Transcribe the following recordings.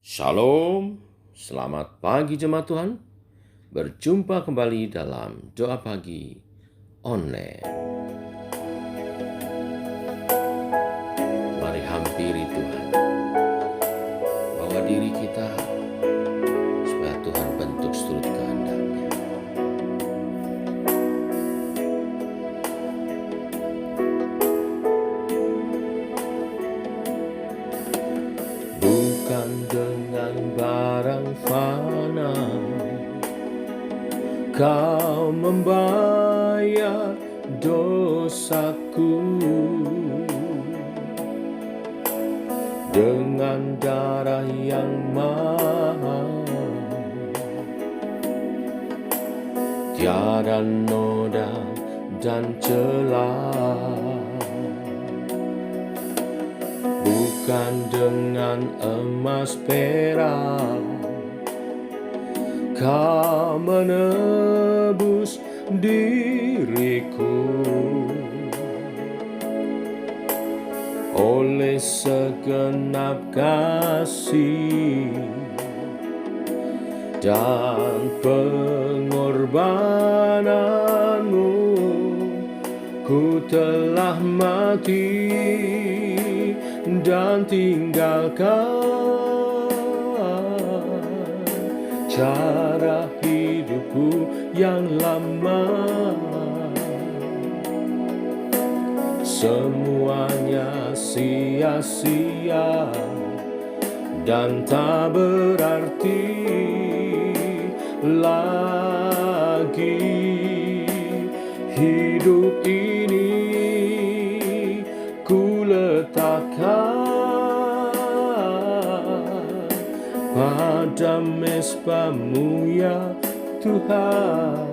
Shalom, selamat pagi jemaat Tuhan. Berjumpa kembali dalam doa pagi online. Mari hampiri Tuhan, bawa diri kita supaya Tuhan bentuk seturut kehendak-Nya. Bukan dengan barang fana Kau membayar dosaku, dengan darah yang mahal, tiada noda dan celah. Bukan dengan emas perak Kau menebus diriku, oleh segenap kasih dan pengorbananmu, ku telah mati dan tinggalkan cara hidupku yang lama. Semuanya sia-sia dan tak berarti lagi. Hidup ini ku letakkan pada mezbah-Mu ya Tuhan.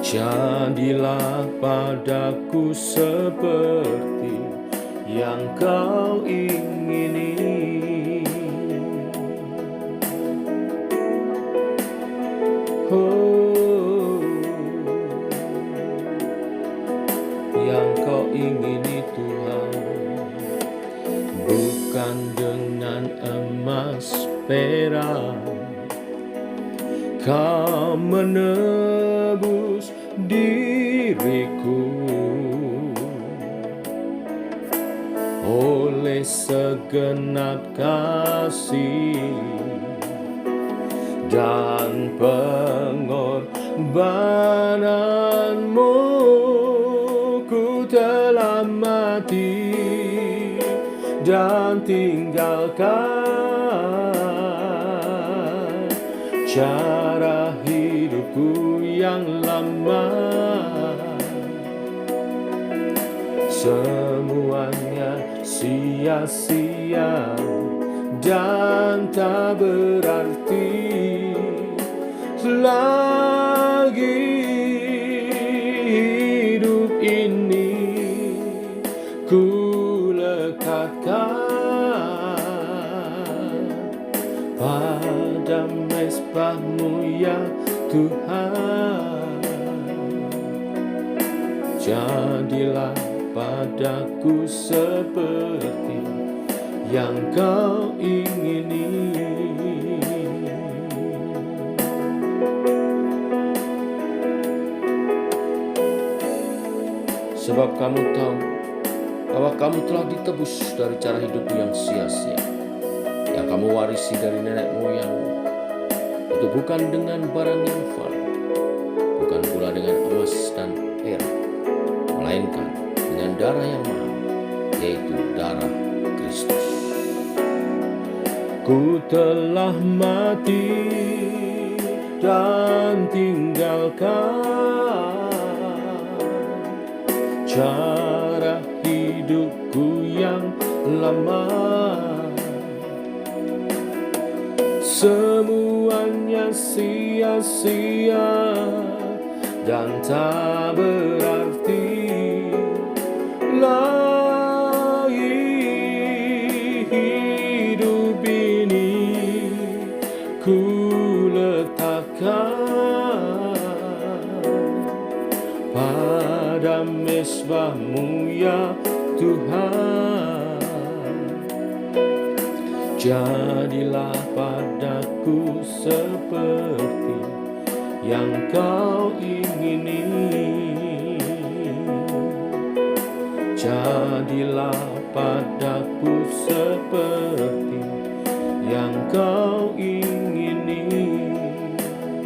Jadilah padaku seperti yang Kau ingini. Oh, yang Kau ingini Tuhan, bukan dengan emas perak Kau menebus diriku, oleh segenap kasih dan pengorbananmu, ku telah mati dan tinggalkan cara hidupku yang lama. Semuanya sia-sia dan tak berarti lagi. Hidup ini ku lekatkan pada mezbah-Mu ya Tuhan. Jadilah padaku seperti yang Kau ingini. Sebab kamu tahu bahwa kamu telah ditebus dari cara hidupmu yang sia-sia, yang kamu warisi dari nenek moyangmu. Itu bukan dengan barang yang fana, bukan pula dengan emas dan perak, melainkan dengan darah yang mahal, yaitu darah Kristus. Ku telah mati dan tinggalkan cara hidupku yang lama. Semuanya sia-sia dan tak berarti lagi. Hidup ini ku letakkan pada mezbah-Mu ya Tuhan. Jadilah padaku seperti yang kau ingini. Jadilah padaku seperti yang kau ingini.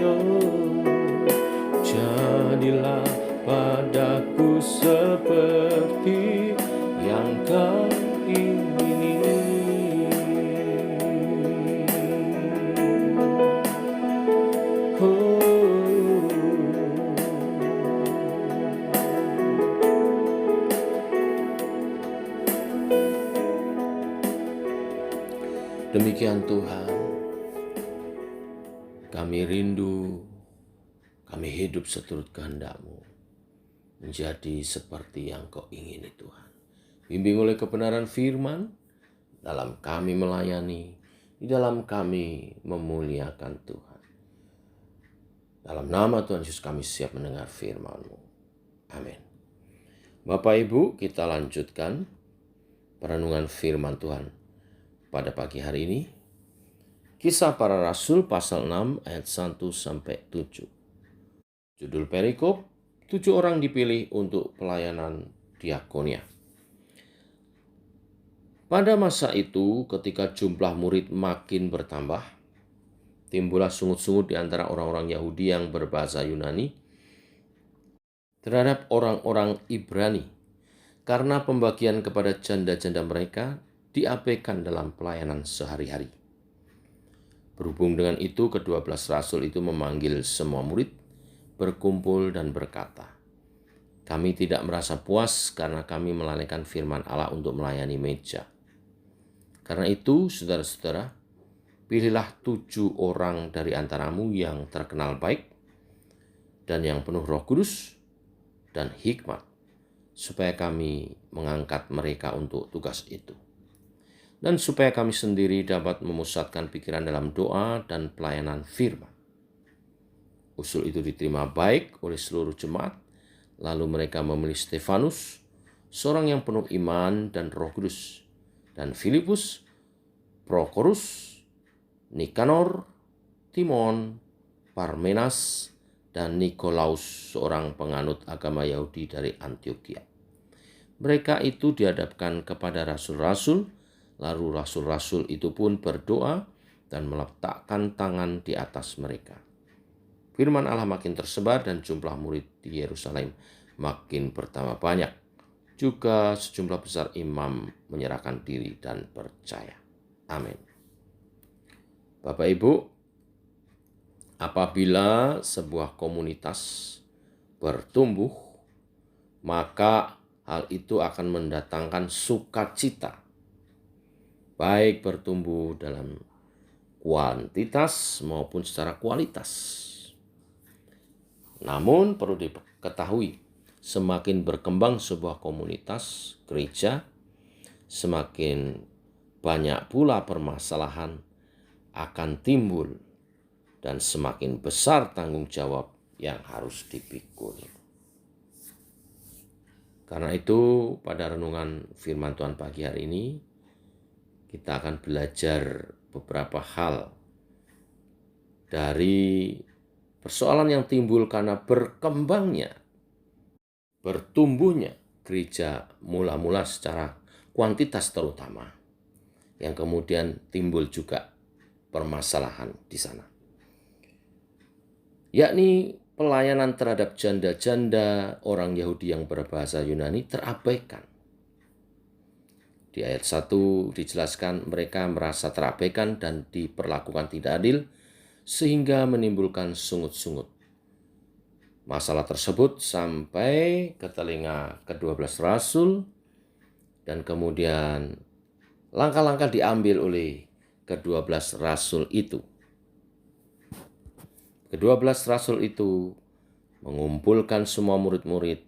Oh, jadilah padaku seperti yang kau ingini. Demikian Tuhan, kami rindu, kami hidup seturut kehendak-Mu, menjadi seperti yang Kau ingini Tuhan. Bimbing oleh kebenaran firman, dalam kami melayani, di dalam kami memuliakan Tuhan. Dalam nama Tuhan Yesus kami siap mendengar firman-Mu. Amin. Bapak Ibu, kita lanjutkan perenungan firman Tuhan pada pagi hari ini. Kisah Para Rasul pasal 6 ayat 1-7. Judul perikop, 7 orang dipilih untuk pelayanan diakonia. Pada masa itu, ketika jumlah murid makin bertambah, timbullah sungut-sungut di antara orang-orang Yahudi yang berbahasa Yunani terhadap orang-orang Ibrani, karena pembagian kepada janda-janda mereka diabaikan dalam pelayanan sehari-hari. Berhubung dengan itu, ke-12 rasul itu memanggil semua murid, berkumpul dan berkata, "Kami tidak merasa puas karena kami melalaikan firman Allah untuk melayani meja. Karena itu, saudara-saudara, pilihlah 7 orang dari antaramu yang terkenal baik dan yang penuh Roh Kudus dan hikmat, supaya kami mengangkat mereka untuk tugas itu. Dan supaya kami sendiri dapat memusatkan pikiran dalam doa dan pelayanan firman." Usul itu diterima baik oleh seluruh jemaat, lalu mereka memilih Stefanus, seorang yang penuh iman dan Roh Kudus, dan Filipus, Prokorus, Nikanor, Timon, Parmenas, dan Nikolaus, seorang penganut agama Yahudi dari Antioquia. Mereka itu dihadapkan kepada rasul-rasul, lalu rasul-rasul itu pun berdoa dan meletakkan tangan di atas mereka. Firman Allah makin tersebar dan jumlah murid di Yerusalem makin bertambah banyak. Juga sejumlah besar imam menyerahkan diri dan percaya. Amin. Bapak Ibu, apabila sebuah komunitas bertumbuh, maka hal itu akan mendatangkan sukacita, baik bertumbuh dalam kuantitas maupun secara kualitas. Namun perlu diketahui, semakin berkembang sebuah komunitas gereja, semakin banyak pula permasalahan akan timbul dan semakin besar tanggung jawab yang harus dipikul. Karena itu, pada renungan firman Tuhan pagi hari ini, kita akan belajar beberapa hal dari persoalan yang timbul karena berkembangnya, bertumbuhnya gereja mula-mula secara kuantitas terutama, yang kemudian timbul juga permasalahan di sana. Yakni pelayanan terhadap janda-janda orang Yahudi yang berbahasa Yunani terabaikan. Di ayat 1 dijelaskan mereka merasa terabaikan dan diperlakukan tidak adil sehingga menimbulkan sungut-sungut. Masalah tersebut sampai ke telinga ke-12 rasul dan kemudian langkah-langkah diambil oleh ke-12 rasul itu. Ke-12 rasul itu mengumpulkan semua murid-murid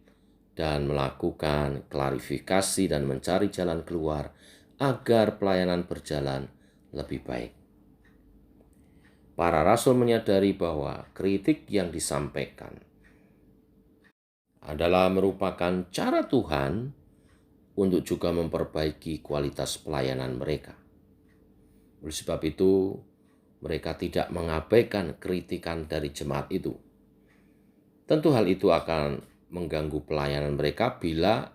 dan melakukan klarifikasi dan mencari jalan keluar agar pelayanan berjalan lebih baik. Para rasul menyadari bahwa kritik yang disampaikan adalah merupakan cara Tuhan untuk juga memperbaiki kualitas pelayanan mereka. Oleh sebab itu, mereka tidak mengabaikan kritikan dari jemaat itu. Tentu hal itu akan mengganggu pelayanan mereka bila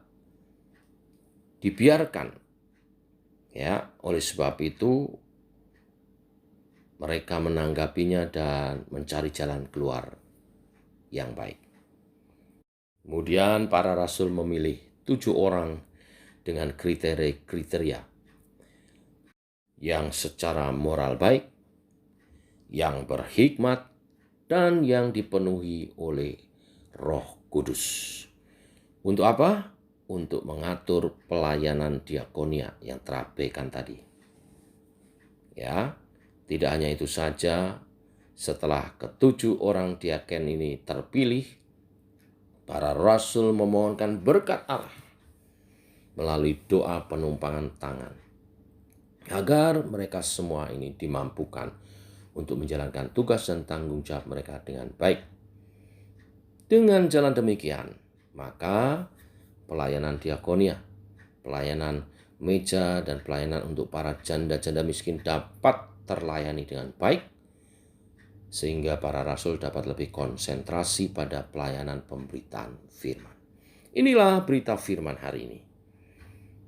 dibiarkan. Ya, oleh sebab itu mereka menanggapinya dan mencari jalan keluar yang baik. Kemudian para rasul memilih 7 orang dengan kriteria yang secara moral baik, yang berhikmat, dan yang dipenuhi oleh Roh Kudus. Untuk apa? Untuk mengatur pelayanan diakonia yang terabaikan tadi. Ya, tidak hanya itu saja, setelah ke-7 orang diaken ini terpilih, para rasul memohonkan berkat Allah melalui doa penumpangan tangan, agar mereka semua ini dimampukan untuk menjalankan tugas dan tanggung jawab mereka dengan baik. Dengan jalan demikian, maka pelayanan diakonia, pelayanan meja, dan pelayanan untuk para janda-janda miskin dapat terlayani dengan baik, sehingga para rasul dapat lebih konsentrasi pada pelayanan pemberitaan firman. Inilah berita firman hari ini.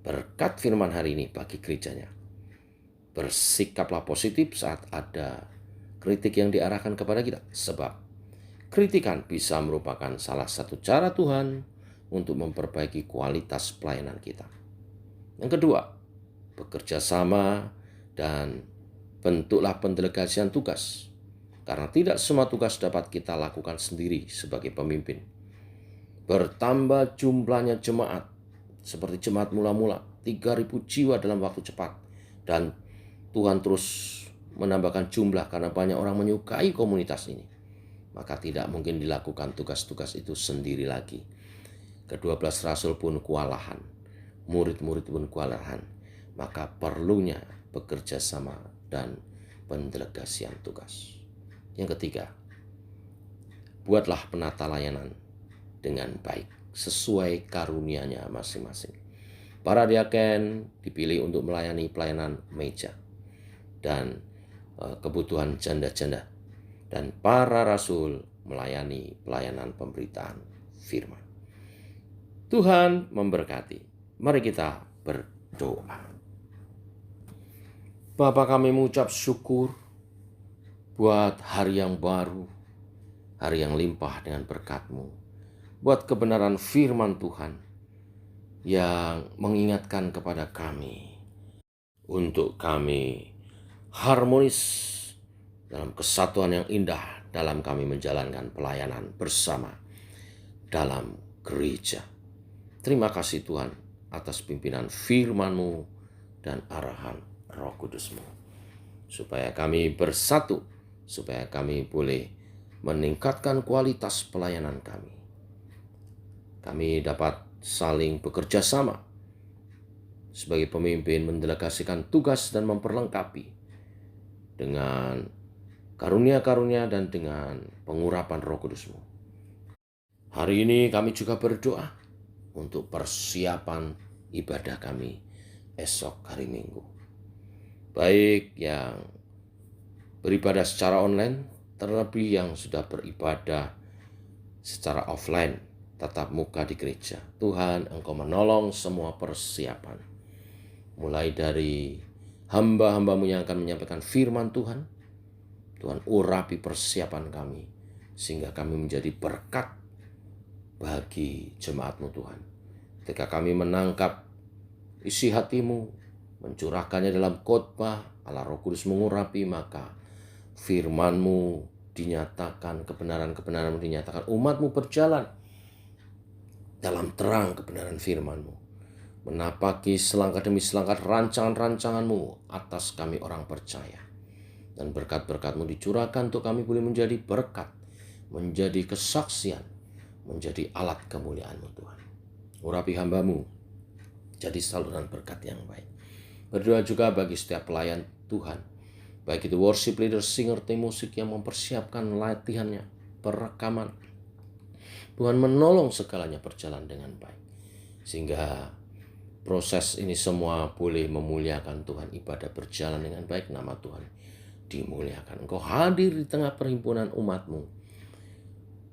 Berkat firman hari ini bagi gerejanya. Bersikaplah positif saat ada kritik yang diarahkan kepada kita, sebab kritikan bisa merupakan salah satu cara Tuhan untuk memperbaiki kualitas pelayanan kita. Yang kedua, bekerja sama dan bentuklah pendelegasian tugas. Karena tidak semua tugas dapat kita lakukan sendiri sebagai pemimpin. Bertambah jumlahnya jemaat, seperti jemaat mula-mula, 3.000 jiwa dalam waktu cepat. Dan Tuhan terus menambahkan jumlah karena banyak orang menyukai komunitas ini. Maka tidak mungkin dilakukan tugas-tugas itu sendiri lagi. Ke-12 rasul pun kewalahan, murid-murid pun kewalahan. Maka perlunya bekerja sama dan pendelegasian tugas. Yang ketiga, buatlah penata layanan dengan baik sesuai karunia-Nya masing-masing. Para diaken dipilih untuk melayani pelayanan meja dan kebutuhan janda-janda, dan para rasul melayani pelayanan pemberitaan firman. Tuhan memberkati. Mari kita berdoa. Bapa, kami mengucap syukur buat hari yang baru, hari yang limpah dengan berkat-Mu, buat kebenaran firman Tuhan yang mengingatkan kepada kami untuk kami harmonis dalam kesatuan yang indah dalam kami menjalankan pelayanan bersama dalam gereja. Terima kasih Tuhan atas pimpinan firman-Mu dan arahan Roh Kudus-Mu, supaya kami bersatu, supaya kami boleh meningkatkan kualitas pelayanan kami. Kami dapat saling bekerja sama sebagai pemimpin, mendelegasikan tugas dan memperlengkapi dengan karunia-karunia dan dengan pengurapan Roh Kudus-Mu. Hari ini kami juga berdoa untuk persiapan ibadah kami esok hari Minggu. Baik yang beribadah secara online, terlebih yang sudah beribadah secara offline, tatap muka di gereja. Tuhan, Engkau menolong semua persiapan. Mulai dari hamba-hamba-Mu yang akan menyampaikan firman Tuhan. Tuhan, urapi persiapan kami, sehingga kami menjadi berkat bagi jemaat-Mu Tuhan. Ketika kami menangkap isi hati-Mu, mencurahkannya dalam khotbah, Allah Roh Kudus mengurapi, maka firman-Mu dinyatakan, kebenaran-kebenaran-Mu dinyatakan, umat-Mu berjalan dalam terang kebenaran firman-Mu, menapaki selangkah demi selangkah rancangan-rancangan-Mu atas kami orang percaya. Dan berkat-berkat-Mu dicurahkan untuk kami boleh menjadi berkat, menjadi kesaksian, menjadi alat kemuliaan-Mu Tuhan. Urapi hamba-Mu jadi saluran berkat yang baik. Berdoa juga bagi setiap pelayan Tuhan, baik itu worship leader, singer, tim musik yang mempersiapkan latihannya, perekaman. Tuhan menolong segalanya berjalan dengan baik, sehingga proses ini semua boleh memuliakan Tuhan. Ibadah berjalan dengan baik, nama Tuhan dimuliakan. Engkau hadir di tengah perhimpunan umat-Mu,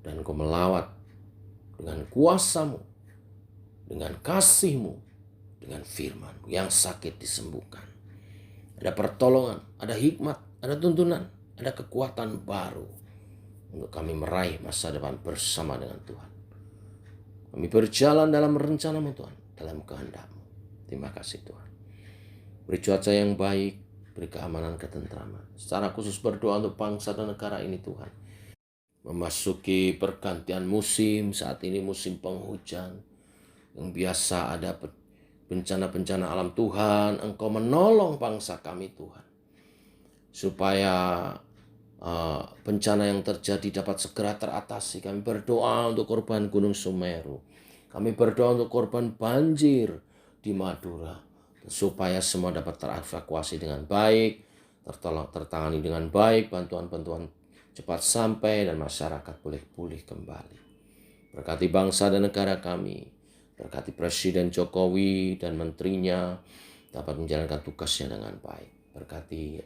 dan Engkau melawat dengan kuasa-Mu, dengan kasih-Mu, dengan firman-Mu. Yang sakit disembuhkan. Ada pertolongan, ada hikmat, ada tuntunan, ada kekuatan baru untuk kami meraih masa depan bersama dengan Tuhan. Kami berjalan dalam rencana-Mu Tuhan, dalam kehendak-Mu. Terima kasih Tuhan. Beri cuaca yang baik, beri keamanan, ketentraman. Secara khusus berdoa untuk bangsa dan negara ini Tuhan. Memasuki pergantian musim, saat ini musim penghujan. Yang biasa ada bencana-bencana alam Tuhan, Engkau menolong bangsa kami Tuhan. Supaya bencana yang terjadi dapat segera teratasi. Kami berdoa untuk korban Gunung Semeru. Kami berdoa untuk korban banjir di Madura. Supaya semua dapat terevakuasi dengan baik, tertangani dengan baik, bantuan-bantuan cepat sampai dan masyarakat boleh pulih kembali. Berkati bangsa dan negara kami. Berkati Presiden Jokowi dan menterinya dapat menjalankan tugasnya dengan baik. Berkati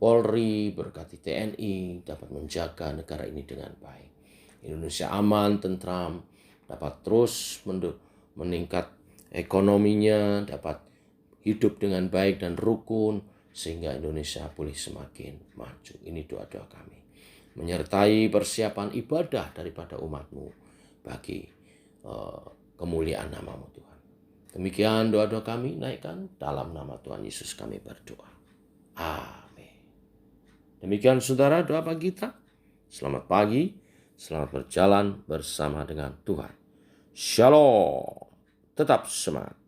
Polri, berkati TNI dapat menjaga negara ini dengan baik. Indonesia aman, tentram, dapat terus meningkat ekonominya, dapat hidup dengan baik dan rukun, sehingga Indonesia boleh semakin maju. Ini doa-doa kami. Menyertai persiapan ibadah daripada umat-Mu bagi kemuliaan nama-Mu Tuhan. Demikian doa-doa kami, naikkan dalam nama Tuhan Yesus kami berdoa. Amin. Demikian saudara doa pagi kita. Selamat pagi, selamat berjalan bersama dengan Tuhan. Shalom. Tetap semangat.